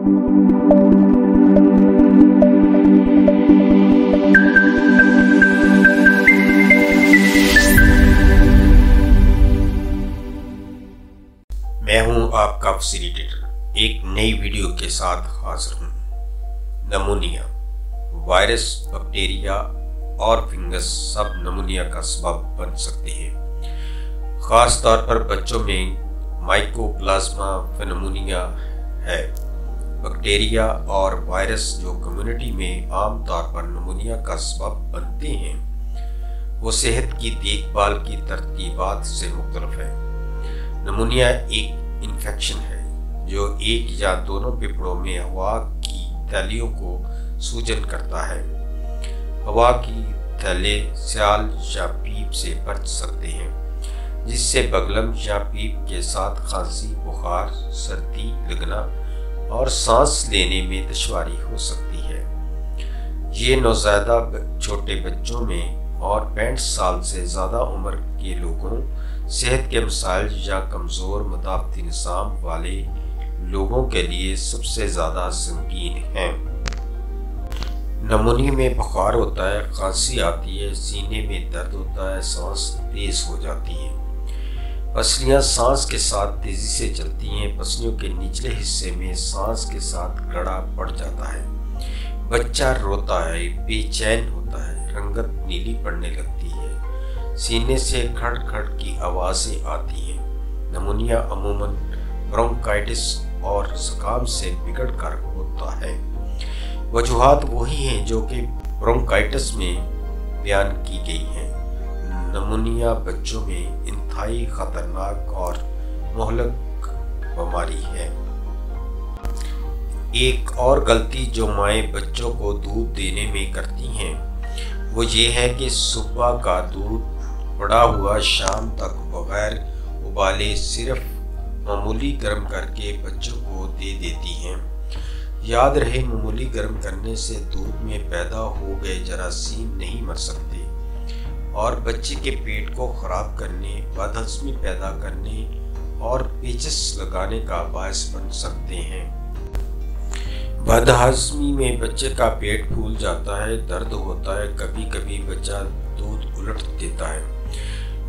میں ہوں آپ کا فیسیلیٹیٹر، ایک نئی ویڈیو کے ساتھ حاضر ہوں۔ نمونیا، وائرس، بیکٹیریا اور فنگس سب نمونیا کا سبب بن سکتے ہیں۔ خاص طور پر بچوں میں مائکوپلازما پنیومونیا ہے۔ بیکٹیریا اور وائرس جو کمیونٹی میں عام طور پر نمونیا کا سبب بنتے ہیں، وہ صحت کی دیکھ بھال کی ترتیبات سے مختلف ہے۔ نمونیا ایک انفیکشن ہے جو ایک یا دونوں پھیپھڑوں میں ہوا کی تھیلیوں کو سوجن کرتا ہے۔ ہوا کی تھیلے سیال یا پیپ سے بچ سکتے ہیں، جس سے بگلم یا پیپ کے ساتھ کھانسی، بخار، سردی لگنا اور سانس لینے میں دشواری ہو سکتی ہے۔ یہ نوزائیدہ چھوٹے بچوں میں اور 65 سال سے زیادہ عمر کے لوگوں، صحت کے مسائل یا کمزور مدافعتی نظام والے لوگوں کے لیے سب سے زیادہ سنگین ہیں۔ نمونیا میں بخار ہوتا ہے، کھانسی آتی ہے، سینے میں درد ہوتا ہے، سانس تیز ہو جاتی ہے۔ پسلیاں سانس کے ساتھ تیزی سے چلتی ہیں، پسلیوں کے نچلے حصے میں سانس کے ساتھ گڑھا پڑ جاتا ہے۔ بچہ روتا ہے، بے چین ہوتا ہے، رنگت نیلی پڑنے لگتی ہے، سینے سے کھڑ کھڑ کی آوازیں آتی ہیں۔ نمونیا عموماً برونکائٹس اور زکام سے بگڑ کر ہوتا ہے۔ وجوہات وہی ہیں جو کہ برونکائٹس میں بیان کی گئی ہیں۔ نمونیا بچوں میں انتہائی خطرناک اور مہلک بیماری ہے۔ ایک اور غلطی جو مائیں بچوں کو دودھ دینے میں کرتی ہیں وہ یہ ہے کہ صبح کا دودھ پڑا ہوا شام تک بغیر ابالے صرف معمولی گرم کر کے بچوں کو دے دیتی ہیں۔ یاد رہے، معمولی گرم کرنے سے دودھ میں پیدا ہو گئے جراثیم نہیں مر سکتے اور بچے کے پیٹ کو خراب کرنے، بدہضمی پیدا کرنے اور پیچس لگانے کا باعث بن سکتے ہیں۔ بدہضمی میں بچے کا پیٹ پھول جاتا ہے، درد ہوتا ہے، کبھی کبھی بچہ دودھ الٹ دیتا ہے،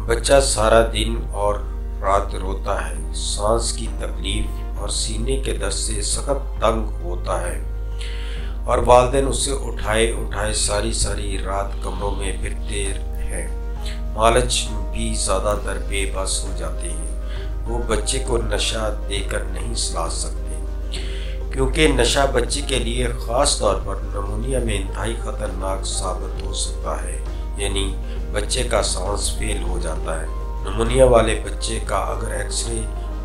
بچہ سارا دن اور رات روتا ہے، سانس کی تکلیف اور سینے کے درد سے سخت تنگ ہوتا ہے اور والدین اسے اٹھائے ساری رات کمروں میں پھرتے ہیں۔ مالج بھی زیادہ تر بے بس ہو جاتے ہیں، وہ بچے کو نشہ دے کر نہیں سلا سکتے کیونکہ نشہ بچے کے لیے خاص طور پر نمونیا میں انتہائی خطرناک ثابت ہو سکتا ہے، یعنی بچے کا سانس فیل ہو جاتا ہے۔ نمونیا والے بچے کا اگر ایکس رے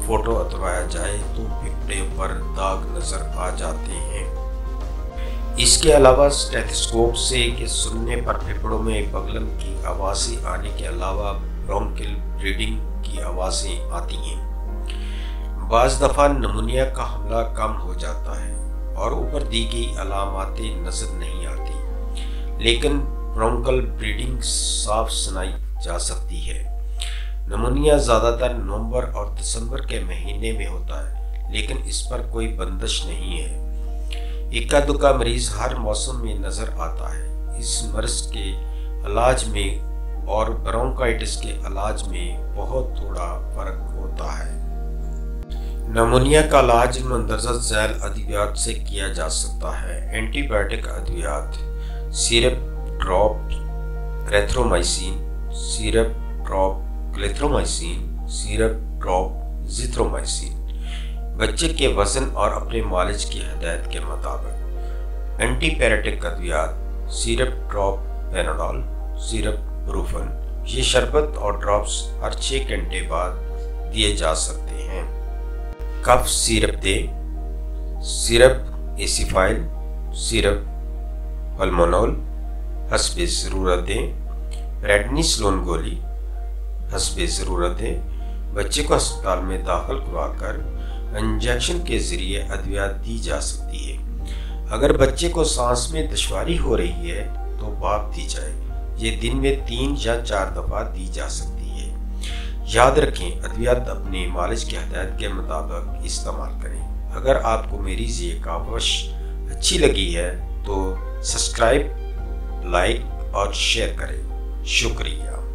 فوٹو اتروایا جائے تو پھیپھڑے پر داغ نظر آ جاتے ہیں۔ اس کے علاوہ اسٹیتھوسکوپ سے کہ سننے پر پھیپھڑوں میں بگلم کی آوازیں آنے کے علاوہ برونکل بلیڈنگ کی آوازیں آتی ہیں۔ بعض دفعہ نمونیا کا حملہ کم ہو جاتا ہے اور اوپر دی گئی علاماتیں نظر نہیں آتی، لیکن برونکل بلیڈنگ صاف سنائی جا سکتی ہے۔ نمونیا زیادہ تر نومبر اور دسمبر کے مہینے میں ہوتا ہے، لیکن اس پر کوئی بندش نہیں ہے۔ اکا دکا مریض ہر موسم میں نظر آتا ہے۔ اس مرض کے علاج میں اور برونکائٹس کے علاج میں بہت تھوڑا فرق ہوتا ہے۔ نمونیا کا علاج مندرجہ ذیل ادویات سے کیا جا سکتا ہے۔ اینٹی بائیوٹک ادویات: syrup drop erythromycin, syrup drop clarithromycin, syrup drop azithromycin. بچے کے وزن اور اپنے مالج کی ہدایت کے مطابق۔ اینٹی پیریٹک ادویات: syrup drop Panadol, syrup Brufen. یہ شربت اور ڈراپس ہر 6 گھنٹے بعد دیے جا سکتے ہیں۔ کف سیرپ دے: سیرپ ایسیفائل، سیرپ پلمونول حسب ضرورت دیں۔ پریڈنیسلون گولی حسب ضرورت دیں۔ بچے کو ہسپتال میں داخل کروا کر انجیکشن کے ذریعے ادویات دی جا سکتی ہے۔ اگر بچے کو سانس میں دشواری ہو رہی ہے تو بھاپ دی جائے۔ یہ دن میں 3 یا 4 دفعہ دی جا سکتی ہے۔ یاد رکھیں، ادویات اپنے مالج کی ہدایت کے مطابق استعمال کریں۔ اگر آپ کو میری یہ کاوش اچھی لگی ہے تو سبسکرائب، لائک اور شیئر کریں۔ شکریہ۔